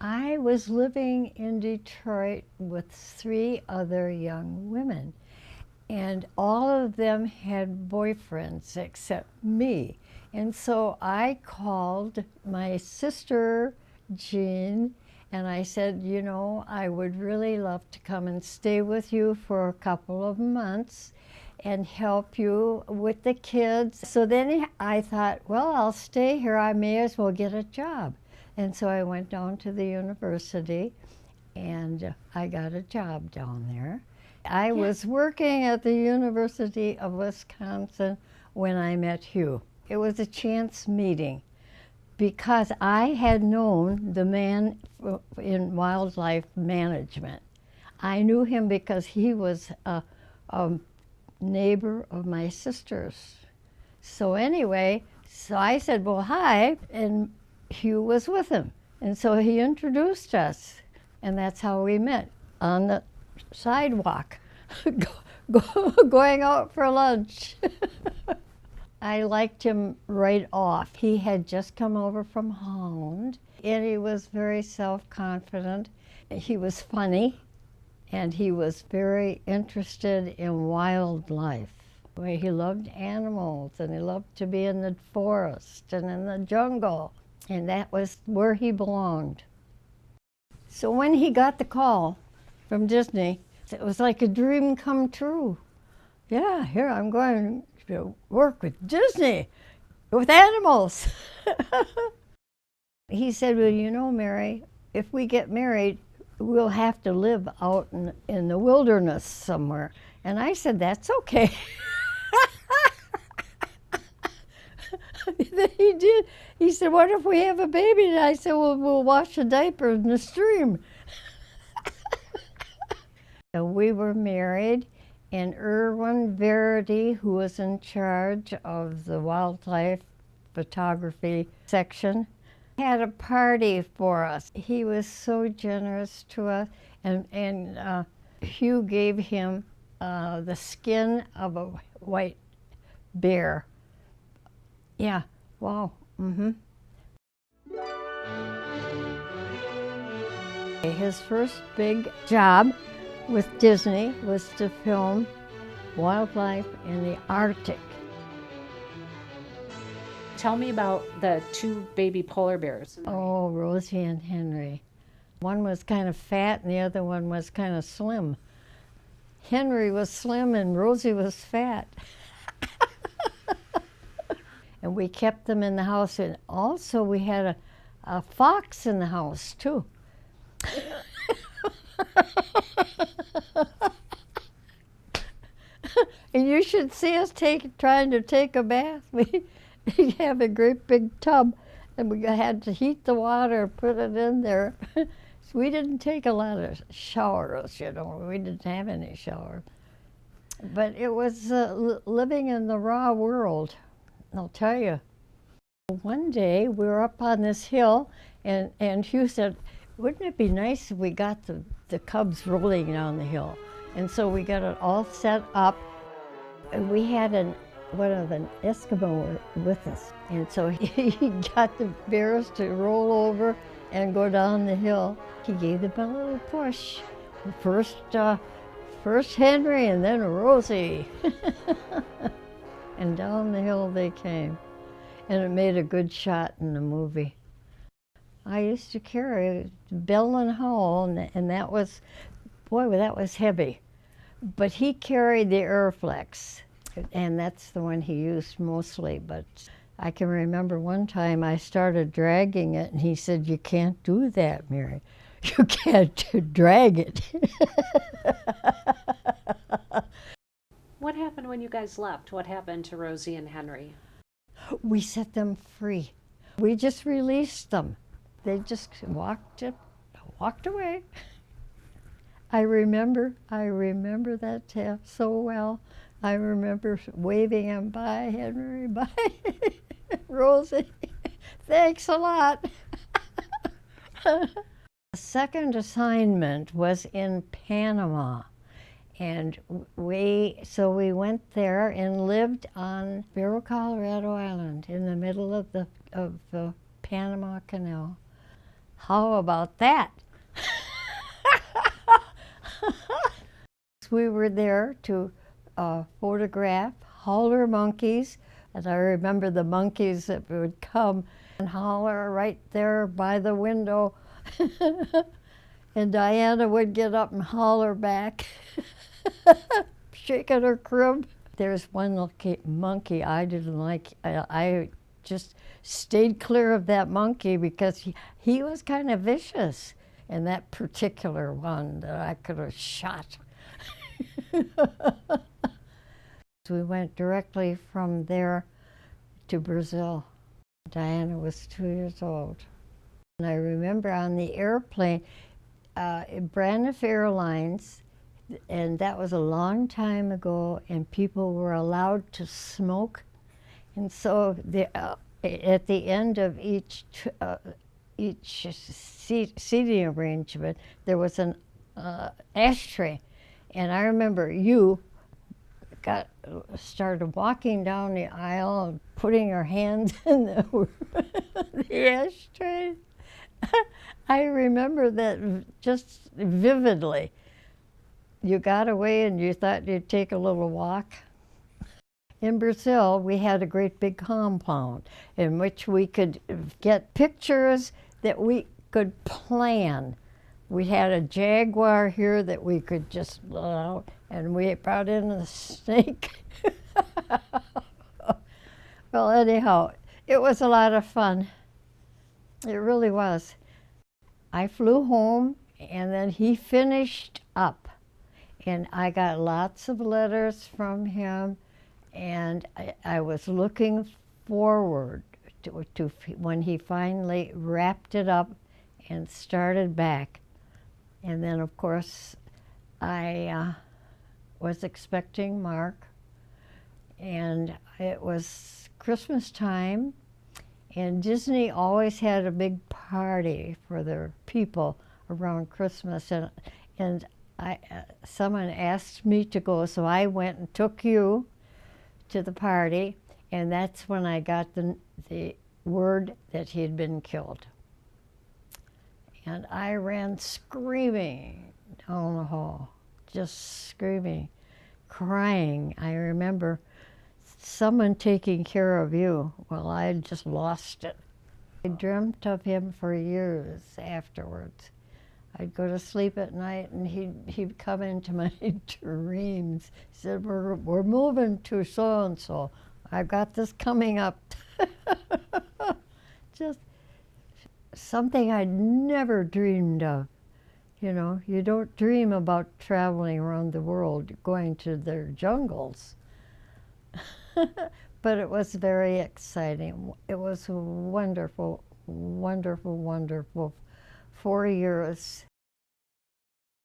I was living in Detroit with 3 other young women, and all of them had boyfriends except me. And so I called my sister, Jean, and I said, you know, I would really love to come and stay with you for a couple of months and help you with the kids. So then I thought, well, I'll stay here. I may as well get a job. And so I went down to the university and I got a job down there. I was working at the University of Wisconsin when I met Hugh. It was a chance meeting because I had known the man in wildlife management. I knew him because he was a neighbor of my sister's. So anyway, so I said, well, hi, and Hugh was with him. And so he introduced us, and that's how we met, on the sidewalk, going out for lunch. I liked him right off. He had just come over from Holland, and he was very self-confident. He was funny, and he was very interested in wildlife. He loved animals, and he loved to be in the forest and in the jungle, and that was where he belonged. So when he got the call from Disney, it was like a dream come true. Yeah, here I'm going to work with Disney, with animals. He said, well, you know, Mary, if we get married, we'll have to live out in the wilderness somewhere. And I said, that's okay. Then he did. He said, what if we have a baby? And I said, well, we'll wash a diaper in the stream. So we were married, and Irwin Verity, who was in charge of the wildlife photography section, had a party for us. He was so generous to us, and Hugh gave him the skin of a white bear. Yeah, wow, His first big job with Disney was to film wildlife in the Arctic. Tell me about the 2 baby polar bears. Oh, Rosie and Henry. One was kind of fat and the other one was kind of slim. Henry was slim and Rosie was fat. And we kept them in the house, and also we had a fox in the house too. And you should see us trying to take a bath. We have a great big tub, and we had to heat the water, put it in there. So we didn't take a lot of showers, you know. We didn't have any showers. But it was living in the raw world, I'll tell you. One day we were up on this hill, and Hugh said, wouldn't it be nice if we got the cubs rolling down the hill? And so we got it all set up. And we had one of an Eskimo with us. And so he got the bears to roll over and go down the hill. He gave them a little push. First Henry and then Rosie. And down the hill they came. And it made a good shot in the movie. I used to carry Bell and Howell, and that was, boy, that was heavy. But he carried the Airflex, and that's the one he used mostly. But I can remember one time I started dragging it, and he said, you can't do that, Mary. You can't drag it. What happened when you guys left? What happened to Rosie and Henry? We set them free. We just released them. They just walked away. I remember that so well. I remember waving them bye, Henry, bye, Rosie, thanks a lot. The second assignment was in Panama. And so we went there and lived on Barrow, Colorado Island in the middle of the Panama Canal. How about that? We were there to photograph howler monkeys, and I remember the monkeys that would come and holler right there by the window. And Diana would get up and holler back, shaking her crib. There's one monkey I didn't like. I just stayed clear of that monkey because he was kind of vicious. And that particular one that I could have shot. We went directly from there to Brazil. Diana was 2 years old. And I remember on the airplane, Braniff Airlines, and that was a long time ago, and people were allowed to smoke. And so at the end of each seating arrangement, there was an ashtray. And I remember you started walking down the aisle and putting your hands in the ashtray. I remember that just vividly. You got away and you thought you'd take a little walk. In Brazil, we had a great big compound in which we could get pictures that we could plan. We had a jaguar here that we could just let out, and we brought in a snake. Well, anyhow, it was a lot of fun. It really was. I flew home, and then he finished up, and I got lots of letters from him, and I was looking forward to when he finally wrapped it up and started back. And then, of course, I was expecting Mark, and it was Christmas time, and Disney always had a big party for their people around Christmas, and someone asked me to go, so I went and took you to the party, and that's when I got the word that he had been killed. And I ran screaming down the hall, just screaming, crying. I remember someone taking care of you. Well, I had just lost it. I dreamt of him for years afterwards. I'd go to sleep at night and he'd come into my dreams. He said, we're moving to so-and-so. I've got this coming up. Just something I'd never dreamed of. You know, you don't dream about traveling around the world, going to their jungles. But it was very exciting. It was a wonderful, wonderful, wonderful 4 years.